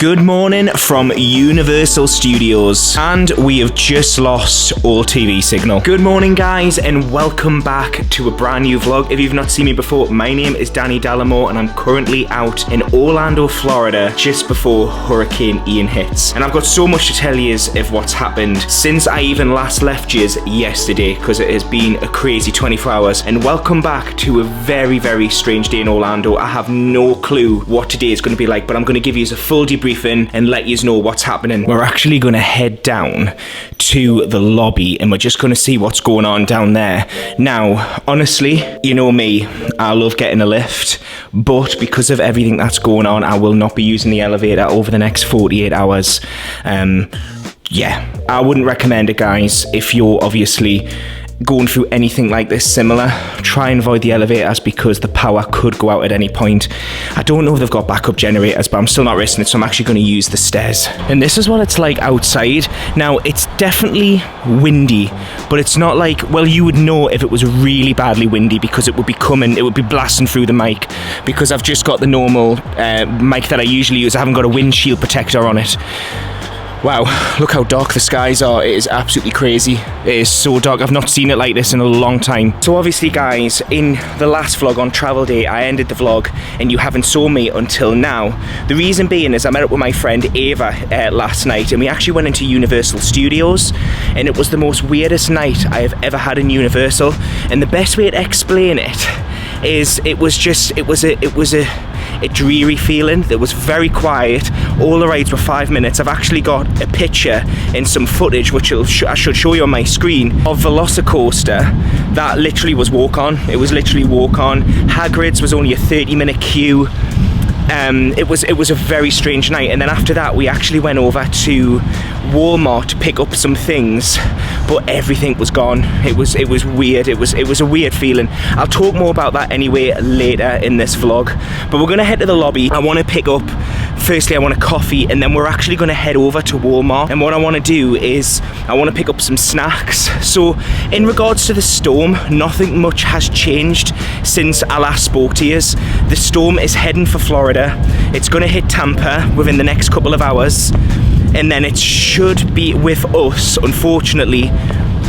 Good morning from Universal Studios, and we have just lost all TV signal. Good morning guys, and welcome back to a brand new vlog. If you've not seen me before, my name is Dalimore and I'm currently out in Orlando, Florida, just before Hurricane Ian hits. And I've got so much to tell you of what's happened since I even last left you yesterday, because it has been a crazy 24 hours. And welcome back to a very, very strange day in Orlando. I have no clue what today is going to be like, but I'm going to give you a full debriefing and let you know what's happening. We're actually going to head down to the lobby and we're just going to see what's going on down there. Now, honestly, you know me, I love getting a lift, but because of everything that's going on, I will not be using the elevator over the next 48 hours. Yeah, I wouldn't recommend it, guys. If you're obviously going through anything like this similar, try and avoid the elevators because the power could go out at any point. I don't know if they've got backup generators, but I'm still not risking it, so I'm actually going to use the stairs. And this is what it's like outside. Now, it's definitely windy, but it's not like, well, you would know if it was really badly windy because it would be blasting through the mic, because I've just got the normal mic that I usually use. I haven't got a windshield protector on it. Wow, look how dark the skies are. It is absolutely crazy. It is so dark. I've not seen it like this in a long time. So obviously, guys, in the last vlog on travel day, I ended the vlog and you haven't seen me until now. The reason being is I met up with my friend Ava last night, and we actually went into Universal Studios, and it was the most weirdest night I have ever had in Universal. And the best way to explain it is it was a dreary feeling. It was very quiet. All the rides were 5 minutes. I've actually got a picture and some footage which I should show you on my screen of Velocicoaster that literally was walk on. It was literally walk on. Hagrid's was only a 30-minute queue. It was a very strange night, and then after that we actually went over to Walmart to pick up some things, but everything was gone. It was weird. It was a weird feeling. I'll talk more about that anyway later in this vlog, but we're gonna head to the lobby. I want to pick up, firstly I want a coffee, and then we're actually going to head over to Walmart, and what I want to do is I want to pick up some snacks. So in regards to the storm, nothing much has changed since I last spoke to you. The storm is heading for Florida. It's going to hit Tampa within the next couple of hours, and then it should be with us, unfortunately,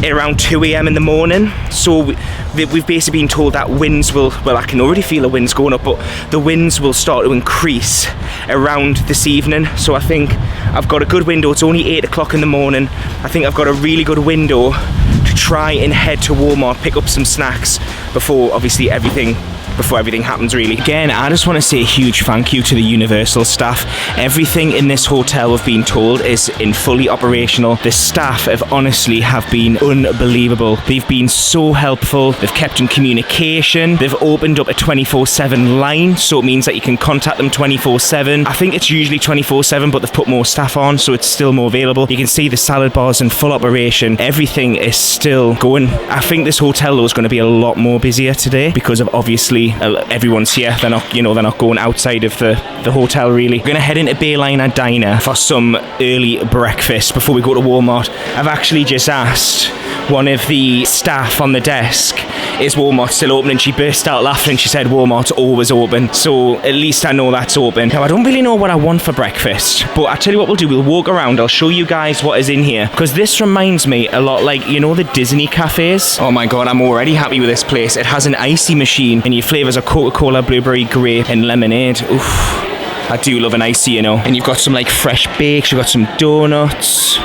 around 2 a.m. in the morning. So we've basically been told that winds will, well, I can already feel the winds going up, but the winds will start to increase around this evening. So I think I've got a good window. It's only 8 o'clock in the morning. I think I've got a really good window to try and head to Walmart, pick up some snacks before obviously everything happens, really. Again, I just want to say a huge thank you to the Universal staff. Everything in this hotel, we've been told, is in fully operational. The staff have honestly been unbelievable. They've been so helpful. They've kept in communication. They've opened up a 24/7 line, so it means that you can contact them 24/7. I think it's usually 24/7, but they've put more staff on, so it's still more available. You can see the salad bars in full operation. Everything is still going. I think this hotel though is going to be a lot more busier today because of obviously everyone's here. They're not going outside of the hotel, really. We're gonna head into Bayliner Diner for some early breakfast before we go to Walmart. I've actually just asked one of the staff on the desk, is Walmart still open? And she burst out laughing and she said Walmart's always open, so at least I know that's open. Now, I don't really know what I want for breakfast, but I'll tell you what we'll do. We'll walk around, I'll show you guys what is in here, because this reminds me a lot, like, you know, the Disney cafes. Oh my god, I'm already happy with this place. It has an icy machine and your flavors are Coca-Cola, blueberry, grape and lemonade. Oof, I do love an icy, you know. And you've got some like fresh bakes, you've got some donuts,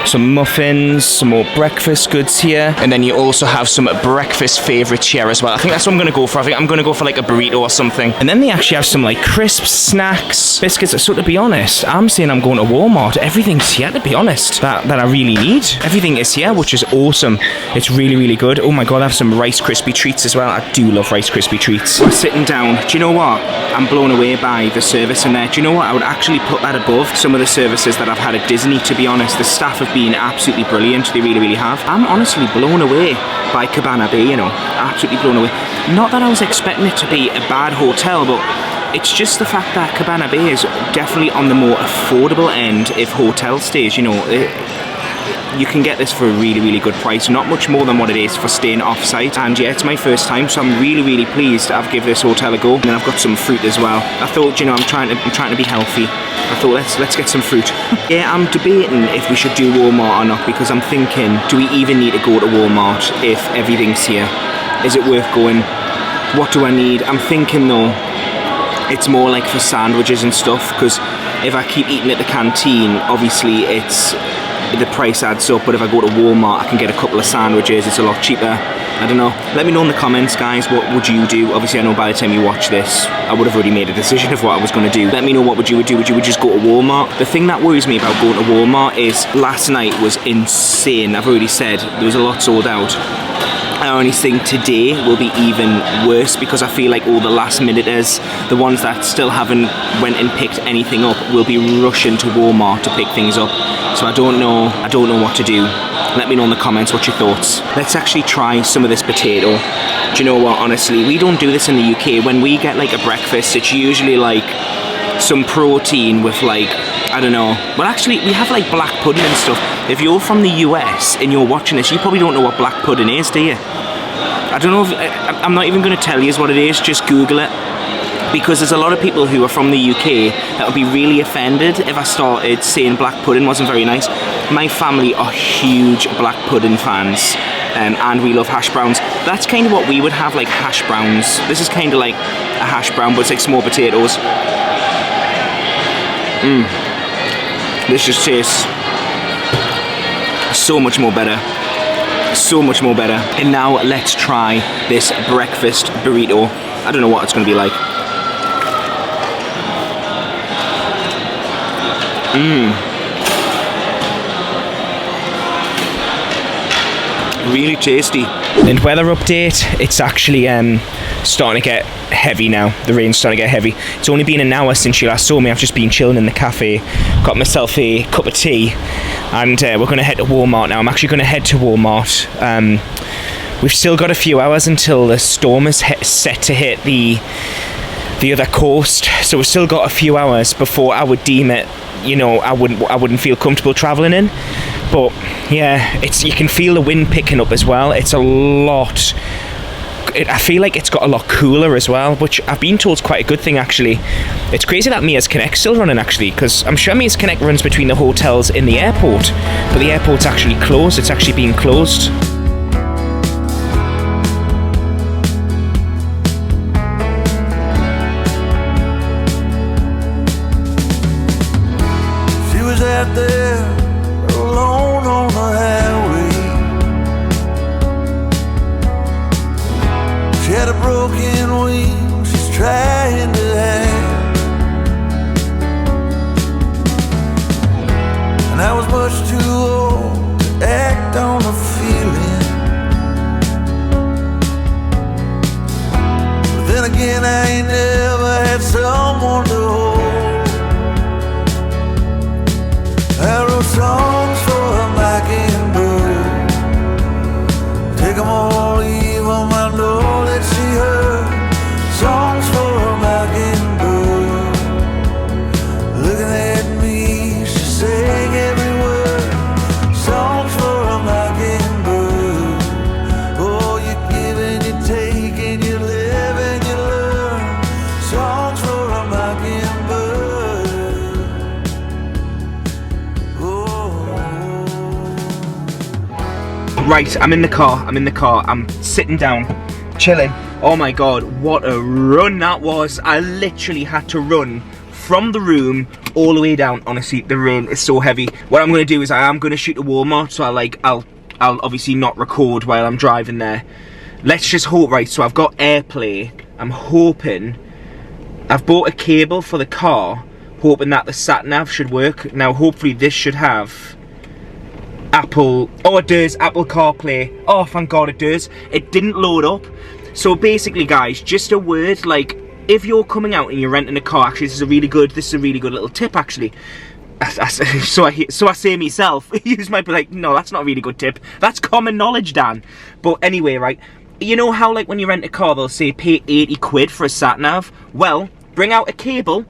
some muffins, some more breakfast goods here, and then you also have some breakfast favorites here as well. I think that's what I'm going to go for. I think I'm going to go for like a burrito or something. And then they actually have some like crisps, snacks, biscuits. So to be honest, I'm saying I'm going to Walmart. Everything's here, to be honest, that I really need. Everything is here, which is awesome. It's really, really good. Oh my god, I have some Rice Krispie treats as well. I do love Rice Krispie treats. I'm sitting down. Do you know what? I'm blown away by the service in there. Do you know what? I would actually put that above some of the services that I've had at Disney, to be honest. The staff have been absolutely brilliant. They really, really have. I'm honestly blown away by Cabana Bay, you know. Absolutely blown away. Not that I was expecting it to be a bad hotel, but it's just the fact that Cabana Bay is definitely on the more affordable end of hotel stays, you know. you can get this for a really, really good price. Not much more than what it is for staying off-site. And yeah, it's my first time, so I'm really, really pleased to have given this hotel a go. And then I've got some fruit as well. I thought, you know, I'm trying to be healthy. I thought, let's get some fruit. Yeah, I'm debating if we should do Walmart or not, because I'm thinking, do we even need to go to Walmart if everything's here? Is it worth going? What do I need? I'm thinking though, it's more like for sandwiches and stuff, because if I keep eating at the canteen, obviously the price adds up, but if I go to Walmart I can get a couple of sandwiches, it's a lot cheaper. I don't know. Let me know in the comments, guys, what would you do? Obviously I know by the time you watch this I would have already made a decision of what I was going to do. Let me know what would you do. Would you just go to Walmart? The thing that worries me about going to Walmart is last night was insane. I've already said there was a lot sold out. I honestly think today will be even worse, because I feel like all the last minuters, the ones that still haven't went and picked anything up, will be rushing to Walmart to pick things up. So I don't know what to do. Let me know in the comments what's your thoughts. Let's actually try some of this potato. Do you know what, honestly, we don't do this in the UK. When we get like a breakfast, it's usually like some protein with like, I don't know. Well, actually, we have like black pudding and stuff. If you're from the US and you're watching this, you probably don't know what black pudding is, do you? I don't know if, I'm not even going to tell you what it is, just Google it. Because there's a lot of people who are from the UK that would be really offended if I started saying black pudding wasn't very nice. My family are huge black pudding fans, and we love hash browns. That's kind of what we would have, like hash browns. This is kind of like a hash brown, but it's like small potatoes. This just tastes so much more better. So much more better. And now let's try this breakfast burrito. I don't know what it's going to be like. Really tasty. And weather update, it's actually starting to get heavy now. The rain's starting to get heavy. It's only been an hour since you last saw me. I've just been chilling in the cafe, got myself a cup of tea, and we're going to head to Walmart now. I'm actually going to head to Walmart. We've still got a few hours until the storm is set to hit the other coast, so we've still got a few hours before I would deem it, you know, I wouldn't feel comfortable traveling in. But yeah, you can feel the wind picking up as well. It's a lot. I feel like it's got a lot cooler as well, which I've been told is quite a good thing actually. It's crazy that Mia's Connect's still running actually, because I'm sure Mia's Connect runs between the hotels in the airport, but the airport's actually closed. It's actually been closed. She was out there alone on the highway. She had a broken wing, she's trying to hide. And I was much too old to act on the feeling. But then again, I ain't never had someone to hold. I wrote songs for a mockingbird. Take them all, leave them, I know that she heard. Songs for a mockingbird. Looking at me, she sang every word. Songs for a mockingbird. Oh, you give and you take and you live and you learn. Songs for a mockingbird. Right, I'm in the car, I'm sitting down, chilling. Oh my god, what a run that was. I literally had to run from the room all the way down. Honestly, the rain is so heavy. What I'm going to do is I am going to shoot to Walmart, so I'll obviously not record while I'm driving there. Let's just hope, right, so I've got AirPlay. I'm hoping, I've bought a cable for the car, hoping that the sat-nav should work. Now hopefully this should have Apple, oh it does, Apple CarPlay. Oh thank god it does. It didn't load up. So basically guys, just a word, like if you're coming out and you're renting a car, actually this is a really good little tip actually. So I say myself, you might be like, no that's not a really good tip, that's common knowledge Dan. But anyway, right, you know how like when you rent a car they'll say pay 80 quid for a sat nav? Well, bring out a cable,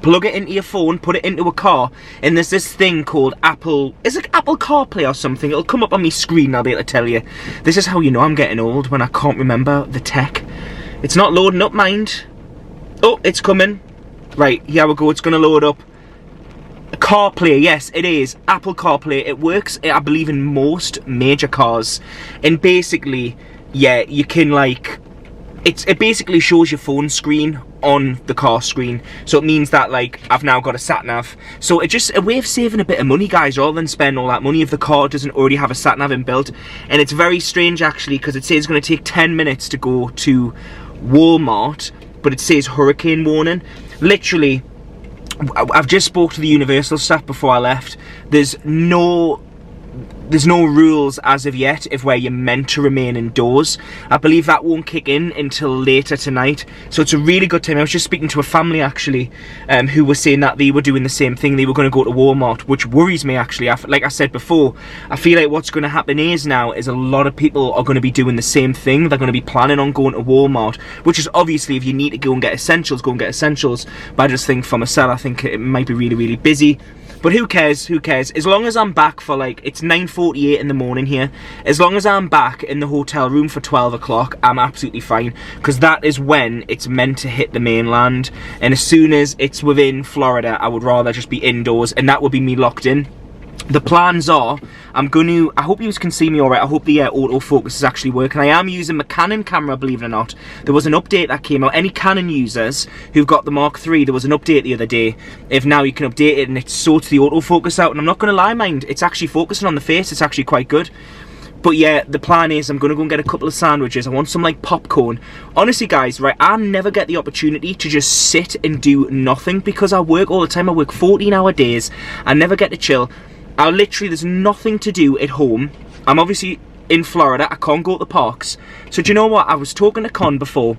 plug it into your phone, put it into a car, and there's this thing called Apple, is it Apple CarPlay or something? It'll come up on my screen, I'll be able to tell you. This is how you know I'm getting old, when I can't remember the tech. It's not loading up, mind. Oh, it's coming. Right, here we go, it's going to load up. CarPlay, yes, it is. Apple CarPlay. It works, I believe, in most major cars. And basically, yeah, you can, like, it basically shows your phone screen on the car screen. So it means that, like, I've now got a sat-nav. So it's just a way of saving a bit of money, guys, rather than spend all that money if the car doesn't already have a sat-nav inbuilt. And it's very strange, actually, because it says it's going to take 10 minutes to go to Walmart, but it says hurricane warning. Literally, I've just spoke to the Universal staff before I left. There's no rules as of yet of where you're meant to remain indoors. I believe that won't kick in until later tonight. So it's a really good time. I was just speaking to a family actually who were saying that they were doing the same thing. They were going to go to Walmart, which worries me actually. Like I said before, I feel like what's going to happen is a lot of people are going to be doing the same thing. They're going to be planning on going to Walmart, which is obviously, if you need to go and get essentials, go and get essentials. But I just think for myself, I think it might be really, really busy. But who cares, who cares? As long as I'm back for, like, it's 9:48 in the morning here. As long as I'm back in the hotel room for 12 o'clock, I'm absolutely fine. Because that is when it's meant to hit the mainland. And as soon as it's within Florida, I would rather just be indoors. And that would be me locked in. The plans are, I hope you can see me alright. I hope the autofocus is actually working. I am using my Canon camera, believe it or not. There was an update that came out. Any Canon users who've got the Mark III, there was an update the other day. If now you can update it and it sorts the autofocus out. And I'm not going to lie, mind, it's actually focusing on the face. It's actually quite good. But yeah, the plan is I'm going to go and get a couple of sandwiches. I want some, like, popcorn. Honestly, guys, right, I never get the opportunity to just sit and do nothing because I work all the time. I work 14-hour days. I never get to chill. There's nothing to do at home. I'm obviously in Florida. I can't go to the parks. So do you know what? I was talking to Con before,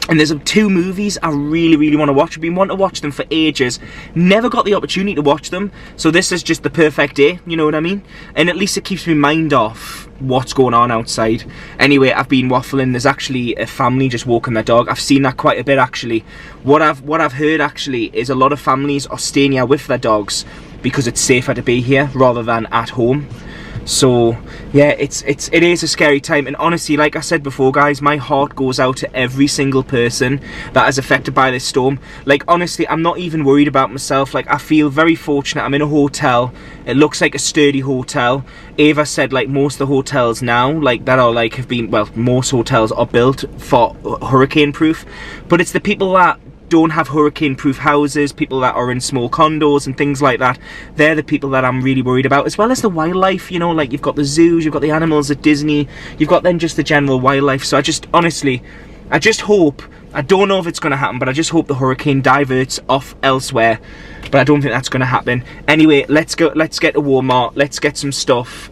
and there's two movies I really, really want to watch. I've been wanting to watch them for ages. Never got the opportunity to watch them. So this is just the perfect day, you know what I mean? And at least it keeps my mind off what's going on outside. Anyway, I've been waffling. There's actually a family just walking their dog. I've seen that quite a bit, actually. What I've heard, actually, is a lot of families are staying here with their dogs because it's safer to be here rather than at home. So yeah, it is a scary time, and honestly, like I said before, guys, my heart goes out to every single person that is affected by this storm. Like, honestly, I'm not even worried about myself. Like, I feel very fortunate. I'm in a hotel. It looks like a sturdy hotel. Ava said, like, most of the hotels now, like, that are, like, most hotels are built for hurricane proof, but it's the people that don't have hurricane proof houses, people that are in small condos and things like that. They're the people that I'm really worried about, as well as the wildlife, you know, like, you've got the zoos, you've got the animals at Disney, you've got then just the general wildlife. So I just hope, I don't know if it's going to happen, but I just hope the hurricane diverts off elsewhere, but I don't think that's going to happen. Anyway, let's get to Walmart, let's get some stuff.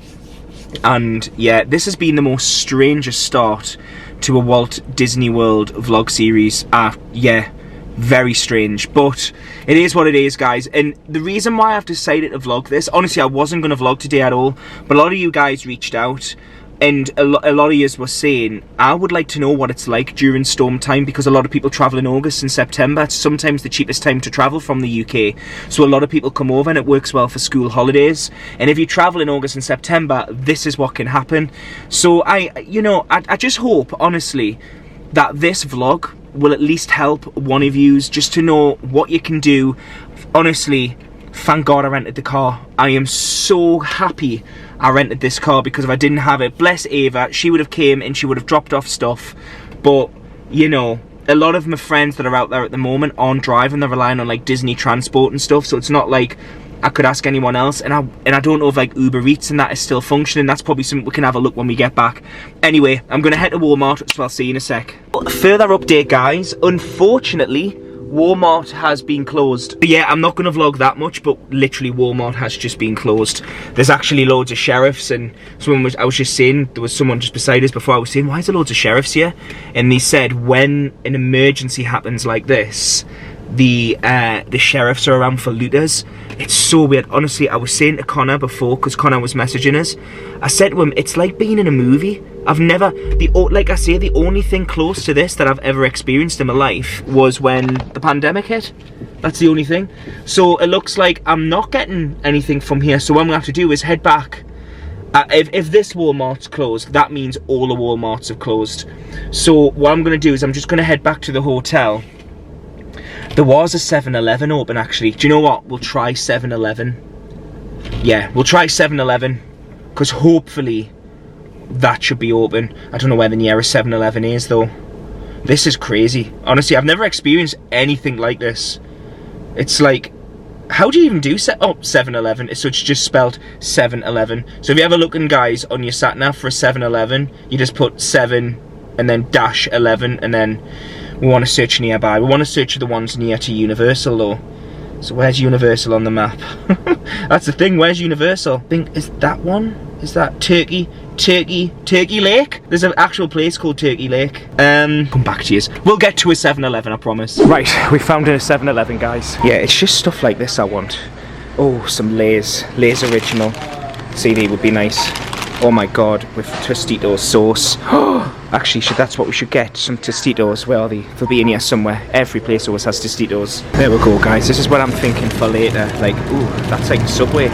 And yeah, this has been the most strangest start to a Walt Disney World vlog series. Yeah, very strange, but it is what it is, guys. And the reason why I've decided to vlog this, honestly, I wasn't going to vlog today at all, but a lot of you guys reached out, and a lot of you were saying, I would like to know what it's like during storm time, because a lot of people travel in August and September. It's sometimes the cheapest time to travel from the UK, so a lot of people come over, and it works well for school holidays. And if you travel in August and September, this is what can happen. So I just hope, honestly, that this vlog will at least help one of you just to know what you can do. Honestly, thank God I rented the car. I am so happy I rented this car, because if I didn't have it, bless Ava, she would have came and she would have dropped off stuff. But, you know, a lot of my friends that are out there at the moment aren't driving. They're relying on, like, Disney transport and stuff, so it's not like I could ask anyone else. And I don't know if, like, Uber Eats and that is still functioning. That's probably something we can have a look when we get back. Anyway, I'm going to head to Walmart, so I'll see you in a sec. Further update, guys. Unfortunately, Walmart has been closed. Yeah, I'm not going to vlog that much, but literally Walmart has just been closed. There's actually loads of sheriffs, and I was just saying, there was someone just beside us before, I was saying, why is there loads of sheriffs here? And they said, when an emergency happens like this, the sheriffs are around for looters. It's so weird. Honestly, I was saying to Connor before, because Connor was messaging us, I said to him, it's like being in a movie. Like I say, the only thing close to this that I've ever experienced in my life was when the pandemic hit. That's the only thing. So it looks like I'm not getting anything from here. So what I'm gonna have to do is head back. If this Walmart's closed, that means all the Walmarts have closed. So what I'm gonna do is I'm just gonna head back to the hotel. There was a 7-Eleven open actually. Do you know what? We'll try 7-Eleven. Yeah, we'll try 7-Eleven. Because hopefully that should be open. I don't know where the nearest 7-Eleven is though. This is crazy. Honestly, I've never experienced anything like this. It's like, how do you even do 7-Eleven? So it's just spelled 7-Eleven. So if you're ever looking, guys, on your sat nav for a 7-Eleven, you just put 7 and then dash 11, and then we want to search nearby. We want to search the ones near to Universal though. So where's Universal on the map? That's the thing, where's Universal? I think, is that one? Is that Turkey Lake? There's an actual place called Turkey Lake. Come back to you. We'll get to a 7-Eleven, I promise. Right, we found a 7-Eleven, guys. Yeah, it's just stuff like this I want. Oh, some Lay's Original. CD would be nice. Oh my god, with Tostitos sauce. Actually, that's what we should get. Some Tostitos. Where are they? They'll be in here somewhere. Every place always has Tostitos. There we go, guys. This is what I'm thinking for later. Like, ooh, that's like Subway.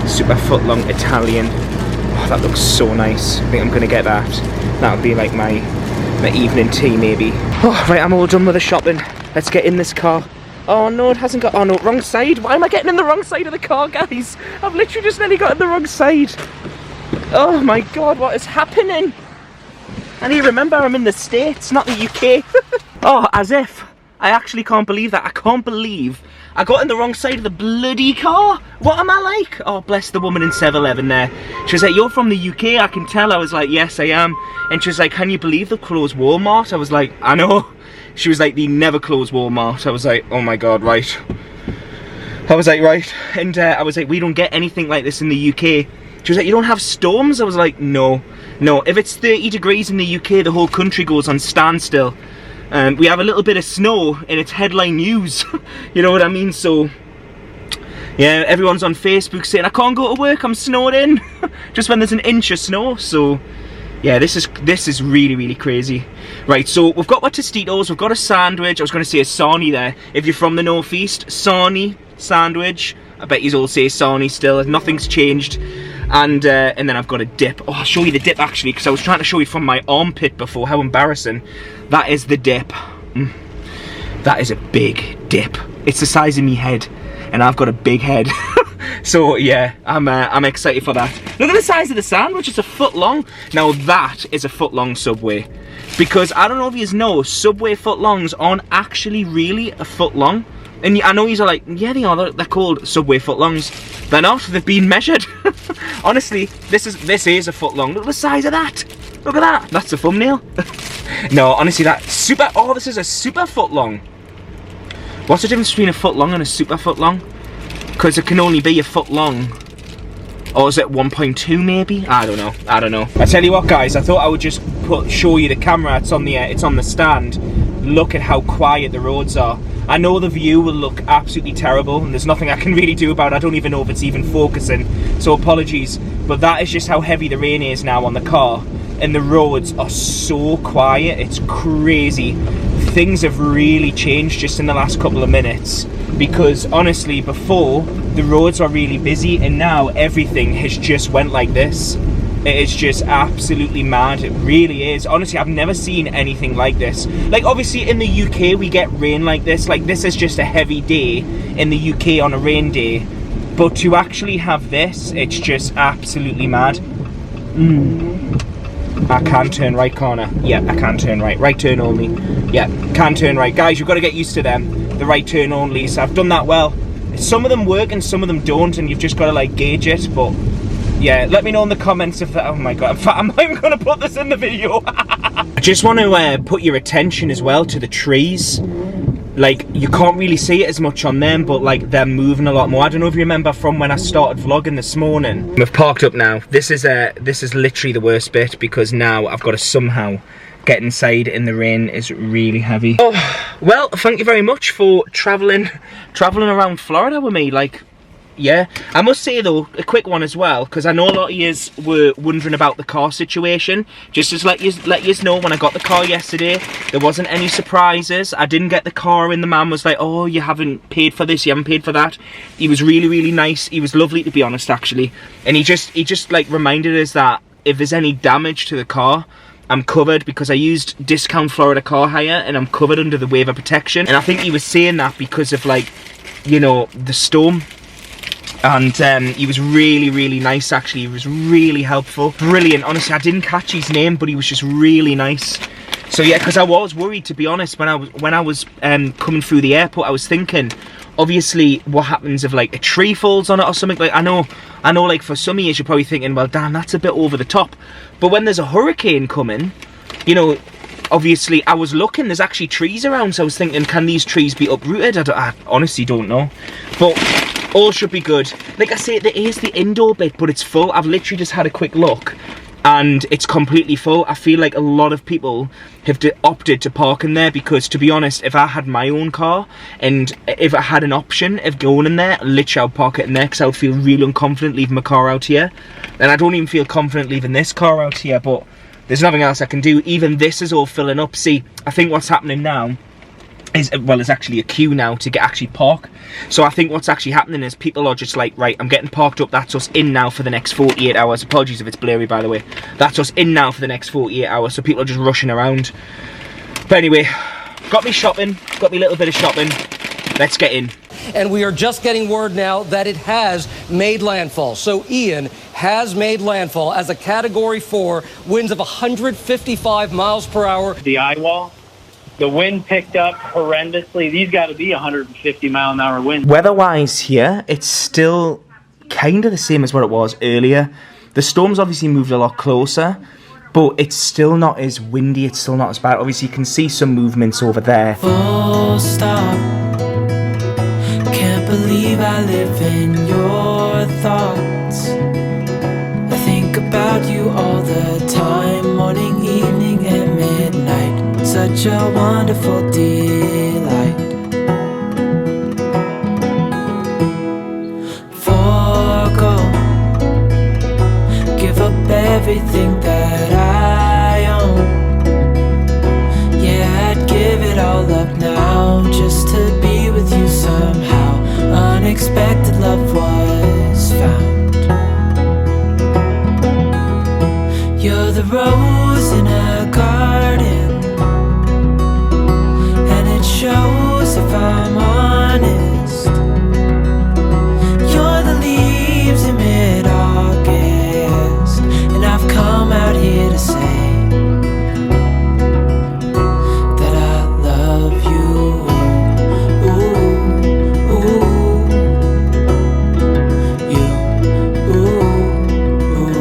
Super footlong Italian. Oh, that looks so nice. I think I'm gonna get that. That'll be like my evening tea, maybe. Oh, right, I'm all done with the shopping. Let's get in this car. Oh no, it hasn't got, oh no, wrong side. Why am I getting in the wrong side of the car, guys? I've literally just nearly got in the wrong side. Oh my god, what is happening? I need to remember I'm in the States, not the UK. Oh, as if. I actually can't believe that. I can't believe I got in the wrong side of the bloody car. What am I like? Oh, bless the woman in 7-Eleven there. She was like, you're from the UK, I can tell. I was like, yes, I am. And she was like, can you believe they've closed Walmart? I was like, I know. She was like, they never close Walmart. I was like, oh my god, right. I was like, right. And I was like, we don't get anything like this in the UK. She was like, you don't have storms? I was like, no. No, if it's 30 degrees in the UK, the whole country goes on standstill. We have a little bit of snow and it's headline news. You know what I mean? So, yeah, everyone's on Facebook saying, I can't go to work, I'm snowed in. Just when there's an inch of snow. So, yeah, this is really, really crazy. Right, so we've got our Tostitos, we've got a sandwich. I was going to say a sarnie there. If you're from the northeast, sarnie, sandwich. I bet you all say sarnie still, nothing's changed. And then I've got a dip. Oh, I'll show you the dip actually, because I was trying to show you from my armpit before. How embarrassing. That is the dip. That is a big dip. It's the size of me head, and I've got a big head. So yeah, I'm excited for that. Look at the size of the sandwich. It's a foot long. Now that is a foot long Subway, because I don't know if you know, Subway foot longs aren't actually really a foot long. And I know you're like, yeah, they are. They're called Subway footlongs. They're not. They've been measured. Honestly, this is a foot long. Look at the size of that. Look at that. That's the thumbnail. No, honestly, that super. Oh, this is a super foot long. What's the difference between a foot long and a super foot long? Because it can only be a foot long. Or is it 1.2 maybe? I don't know. I don't know. I tell you what, guys. I thought I would just show you the camera. It's on the stand. Look at how quiet the roads are. I know the view will look absolutely terrible and there's nothing I can really do about it. I don't even know if it's even focusing, so apologies. But that is just how heavy the rain is now on the car. And the roads are so quiet, it's crazy. Things have really changed just in the last couple of minutes. Because honestly, before, the roads are really busy and now everything has just went like this. It is just absolutely mad. It really is. Honestly, I've never seen anything like this. Like, obviously, in the UK, we get rain like this. Like, this is just a heavy day in the UK on a rain day. But to actually have this, it's just absolutely mad. I can turn right, can't I? Yeah, I can turn right. Right turn only. Yeah, can turn right. Guys, you've got to get used to them. The right turn only. So I've done that well. Some of them work and some of them don't. And you've just got to, like, gauge it. But yeah, let me know in the comments if that, oh my god, in fact, I'm not even going to put this in the video. I just want to put your attention as well to the trees. Like, you can't really see it as much on them, but like, they're moving a lot more. I don't know if you remember from when I started vlogging this morning. We've parked up now. This is literally the worst bit, because now I've got to somehow get inside and the rain is really heavy. Oh, well, thank you very much for traveling around Florida with me. Like, yeah. I must say though, a quick one as well, because I know a lot of yous were wondering about the car situation. Just to let yous know, when I got the car yesterday, there wasn't any surprises. I didn't get the car and the man was like, oh, you haven't paid for this, you haven't paid for that. He was really, really nice. He was lovely, to be honest, actually. And he just like reminded us that if there's any damage to the car, I'm covered, because I used Discount Florida Car Hire and I'm covered under the waiver protection. And I think he was saying that because of, like, you know, the storm. And he was really, really nice, actually. He was really helpful. Brilliant. Honestly, I didn't catch his name, but he was just really nice. So yeah, because I was worried, to be honest, when I was coming through the airport. I was thinking, obviously, what happens if like a tree falls on it or something? Like, I know, like for some of you, you're probably thinking, well, damn, that's a bit over the top. But when there's a hurricane coming, you know, obviously, I was looking. There's actually trees around, so I was thinking, can these trees be uprooted? I honestly don't know, but all should be good. Like I say, there is the indoor bit, but it's full. I've literally just had a quick look, and it's completely full. I feel like a lot of people have opted to park in there, because, to be honest, if I had my own car and if I had an option of going in there, literally I'd park it in there, because I would feel really unconfident leaving my car out here. And I don't even feel confident leaving this car out here, but there's nothing else I can do. Even this is all filling up. See, I think what's happening now is, well, there's actually a queue now to actually park. So I think what's actually happening is people are just like, right, I'm getting parked up, that's us in now for the next 48 hours. Apologies if it's blurry, by the way. That's us in now for the next 48 hours, so people are just rushing around. But anyway, got me shopping, got me a little bit of shopping. Let's get in. And we are just getting word now that it has made landfall. So Ian has made landfall as a Category 4, winds of 155 miles per hour. The eye wall. The wind picked up horrendously. These got to be 150 mile an hour winds. Weather-wise here, it's still kind of the same as what it was earlier. The storm's obviously moved a lot closer, but it's still not as windy, it's still not as bad. Obviously, you can see some movements over there. Full stop. Can't believe I live in your thoughts. I think about you all the time, morning, evening, and midnight. Such a wonderful delight. Forgo, give up everything that I own. Yeah, I'd give it all up now, just to be with you somehow. Unexpected love was found. You're the rose in a garden, shows if I'm honest. You're the leaves in mid-August, and I've come out here to say that I love you. Ooh, ooh, you, ooh, ooh.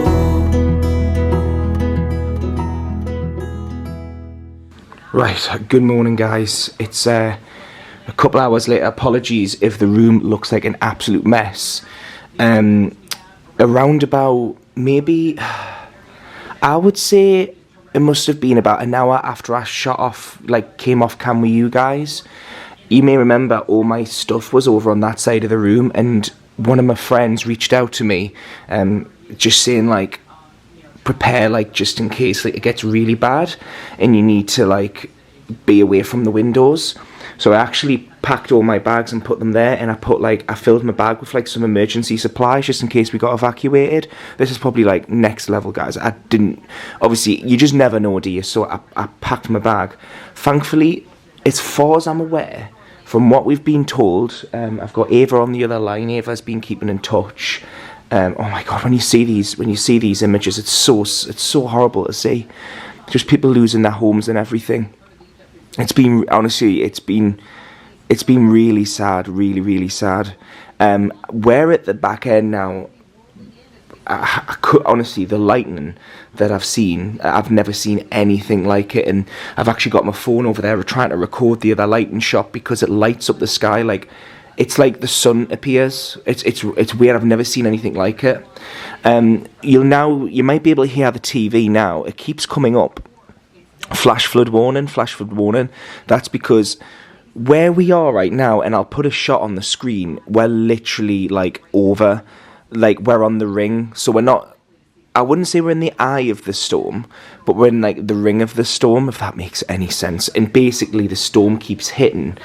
Right, good morning, guys. It's a couple hours later. Apologies if the room looks like an absolute mess. Around about, maybe, I would say it must have been about an hour after I came off cam with you guys. You may remember all my stuff was over on that side of the room, and one of my friends reached out to me, just saying, like, prepare, like, just in case, like, it gets really bad and you need to, like, be away from the windows. So I actually packed all my bags and put them there, and I filled my bag with, like, some emergency supplies just in case we got evacuated. This is probably, like, next level, guys. Obviously, you just never know, do you? So I packed my bag. Thankfully, as far as I'm aware, from what we've been told, I've got Ava on the other line. Ava's been keeping in touch. Oh my God, when you see these images, it's so horrible to see. Just people losing their homes and everything. It's been really sad, really, really sad. We're at the back end now. I could, honestly, the lightning that I've seen, I've never seen anything like it. And I've actually got my phone over there trying to record the other lightning shot because it lights up the sky like it's like the sun appears. It's weird. I've never seen anything like it. You might be able to hear the TV now. It keeps coming up. Flash flood warning. That's because where we are right now, and I'll put a shot on the screen, we're literally like over, like we're on the ring, so we're not, I wouldn't say we're in the eye of the storm, but we're in like the ring of the storm, if that makes any sense. And basically the storm keeps hitting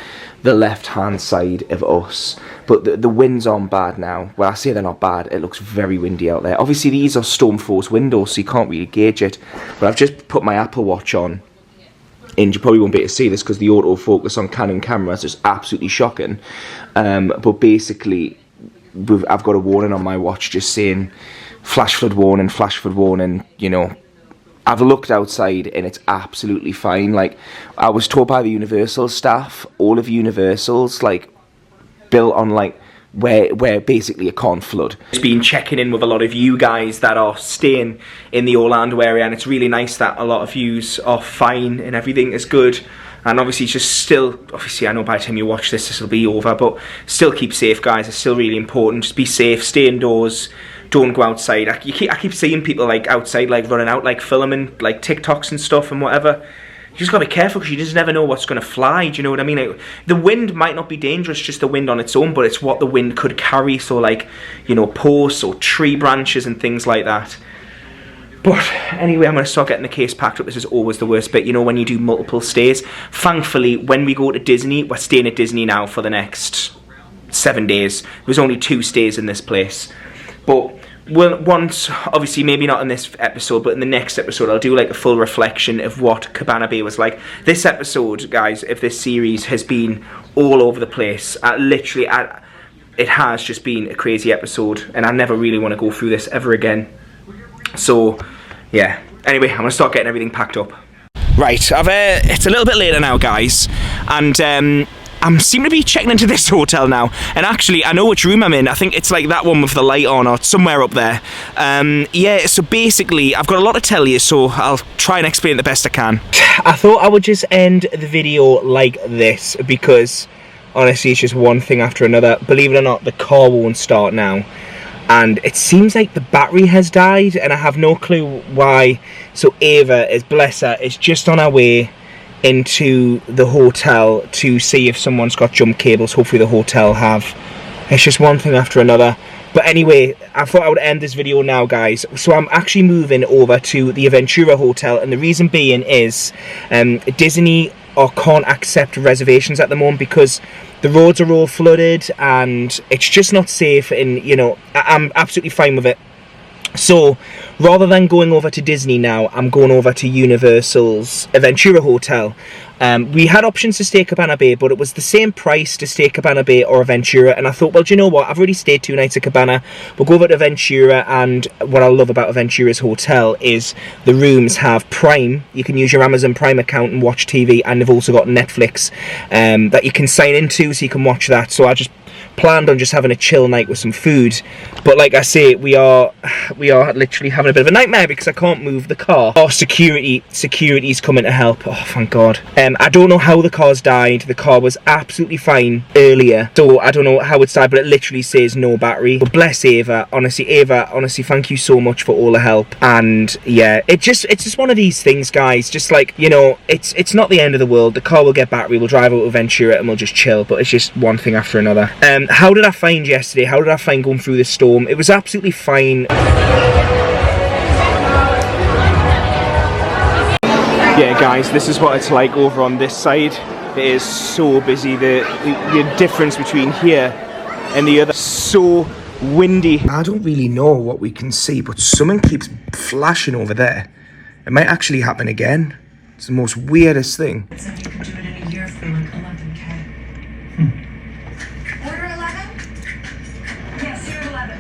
the left hand side of us, but the winds aren't bad now. Well, I say they're not bad, it looks very windy out there. Obviously these are storm force windows, so you can't really gauge it, but I've just put my Apple Watch on, and you probably won't be able to see this because the autofocus on Canon cameras is absolutely shocking, but basically I've got a warning on my watch just saying flash flood warning, you know. I've looked outside and it's absolutely fine. Like, I was told by the Universal staff, all of Universal's like built on like where basically it can't flood. It's been checking in with a lot of you guys that are staying in the Orlando area, and it's really nice that a lot of yous are fine and everything is good. And obviously it's just still, obviously I know by the time you watch this will be over, but still keep safe, guys. It's still really important. Just be safe, stay indoors, don't go outside. I keep seeing people like outside, like running out, like filming like TikToks and stuff and whatever. You just gotta be careful because you just never know what's gonna fly. Do you know what I mean? Like, the wind might not be dangerous, just the wind on its own, but it's what the wind could carry. So like, you know, posts or tree branches and things like that. But anyway, I'm going to start getting the case packed up. This is always the worst bit, you know, when you do multiple stays. Thankfully, when we go to Disney, we're staying at Disney now for the next 7 days. There's only 2 stays in this place. But once, obviously maybe not in this episode, but in the next episode, I'll do like a full reflection of what Cabana Bay was like. This episode, guys, of this series has been all over the place. It has just been a crazy episode, and I never really want to go through this ever again. So, yeah. Anyway, I'm going to start getting everything packed up. Right, it's a little bit later now, guys, and I'm seem to be checking into this hotel now, and actually, I know which room I'm in. I think it's like that one with the light on, or somewhere up there. Yeah, so basically, I've got a lot to tell you, so I'll try and explain it the best I can. I thought I would just end the video like this, because, honestly, it's just one thing after another. Believe it or not, the car won't start now. And it seems like the battery has died, and I have no clue why. So Ava, bless her, is just on her way into the hotel to see if someone's got jump cables. Hopefully the hotel have. It's just one thing after another. But anyway, I thought I would end this video now, guys. So I'm actually moving over to the Aventura Hotel, and the reason being is Disney can't accept reservations at the moment because the roads are all flooded and it's just not safe, and you know, I'm absolutely fine with it. So rather than going over to Disney now, I'm going over to Universal's Aventura Hotel. We had options to stay at Cabana Bay, but it was the same price to stay at Cabana Bay or Aventura, and I thought, well, do you know what, I've already stayed 2 nights at Cabana, we'll go over to Aventura. And what I love about Aventura's hotel is the rooms have Prime. You can use your Amazon Prime account and watch TV, and they've also got Netflix that you can sign into, so you can watch that. So I just planned on just having a chill night with some food, but like I say, we are literally having a bit of a nightmare because I can't move the car. Oh, security's coming to help. Oh, thank God. I don't know how the car's died. The car was absolutely fine earlier, so I don't know how it's died, but it literally says no battery. But bless Ava, honestly, thank you so much for all the help. And yeah, it's just one of these things, guys. Just like, you know, it's not the end of the world. The car will get battery, we'll drive out to Ventura and we'll just chill, but it's just one thing after another. How did I find yesterday? How did I find going through this storm? It was absolutely fine. Yeah, guys, this is what it's like over on this side. It is so busy. The difference between here and the other, so windy. I don't really know what we can see, but something keeps flashing over there. It might actually happen again. It's the most weirdest thing. It's something we're doing in a year for like 11K. Order 11? Yes, you're 11.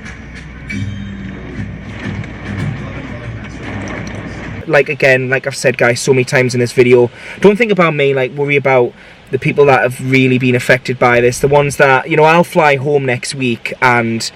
Like, again, like I've said, guys, so many times in this video, don't think about me, like, worry about the people that have really been affected by this. The ones that, you know, I'll fly home next week, and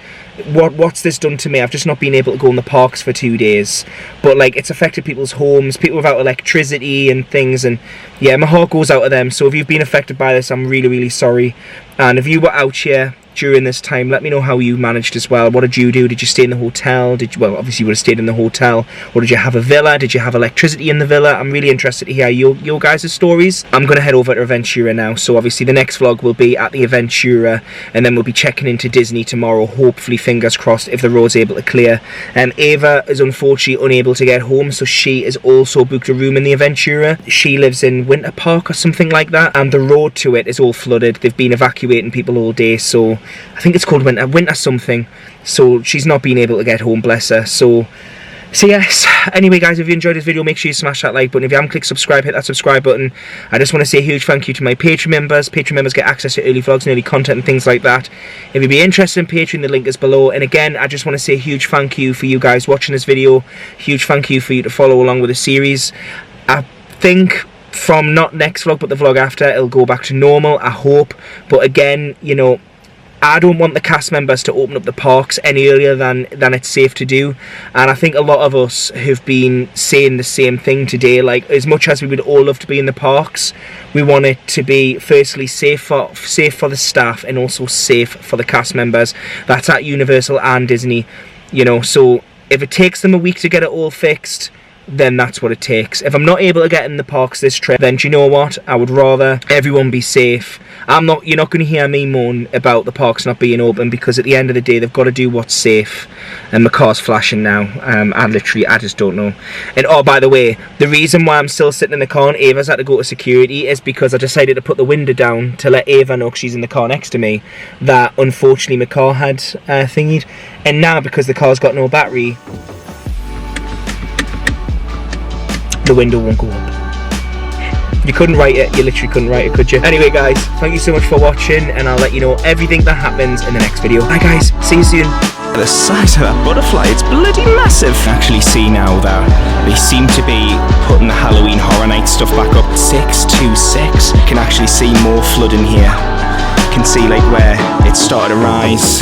what's this done to me? I've just not been able to go in the parks for 2 days, but like it's affected people's homes, people without electricity and things, and yeah, my heart goes out to them. So if you've been affected by this, I'm really, really sorry. And if you were out here during this time, let me know how you managed as well. What did you do? Did you stay in the hotel? Well, obviously you would have stayed in the hotel, or did you have a villa? Did you have electricity in the villa? I'm really interested to hear your guys' stories. I'm going to head over to Aventura now, so obviously the next vlog will be at the Aventura, and then we'll be checking into Disney tomorrow, hopefully, fingers crossed, if the road's able to clear. Ava is unfortunately unable to get home, so she has also booked a room in the Aventura. She lives in Winter Park or something like that, and the road to it is all flooded. They've been evacuating people all day, so I think it's called winter something, so she's not been able to get home, bless her. So yes, anyway guys, if you enjoyed this video, make sure you smash that like button. If you haven't clicked subscribe, hit that subscribe button. I just want to say a huge thank you to my Patreon members. Patreon members get access to early vlogs and early content and things like that. If you'd be interested in Patreon, the link is below. And again, I just want to say a huge thank you for you guys watching this video. Huge thank you for you to follow along with the series. I think from not next vlog but the vlog after, it'll go back to normal, I hope. But again, you know, I don't want the cast members to open up the parks any earlier than it's safe to do, and I think a lot of us have been saying the same thing today. Like, as much as we would all love to be in the parks, we want it to be firstly safe for the staff and also safe for the cast members. That's at Universal and Disney, you know. So if it takes them a week to get it all fixed, then that's what it takes. If I'm not able to get in the parks this trip, then do you know what? I would rather everyone be safe. You're not going to hear me moan about the parks not being open, because at the end of the day, they've got to do what's safe. And my car's flashing now. I just don't know. And oh, by the way, the reason why I'm still sitting in the car and Ava's had to go to security is because I decided to put the window down to let Ava know, 'cause she's in the car next to me, that unfortunately my car had thingied. And now, because the car's got no battery, the window won't go up. You couldn't write it, you literally couldn't write it, could you? Anyway guys, thank you so much for watching, and I'll let you know everything that happens in the next video. Bye guys, see you soon. The size of that butterfly, it's bloody massive. I can actually see now that they seem to be putting the Halloween Horror Night stuff back up. 626. You can actually see more flooding here. You can see like where it started to rise.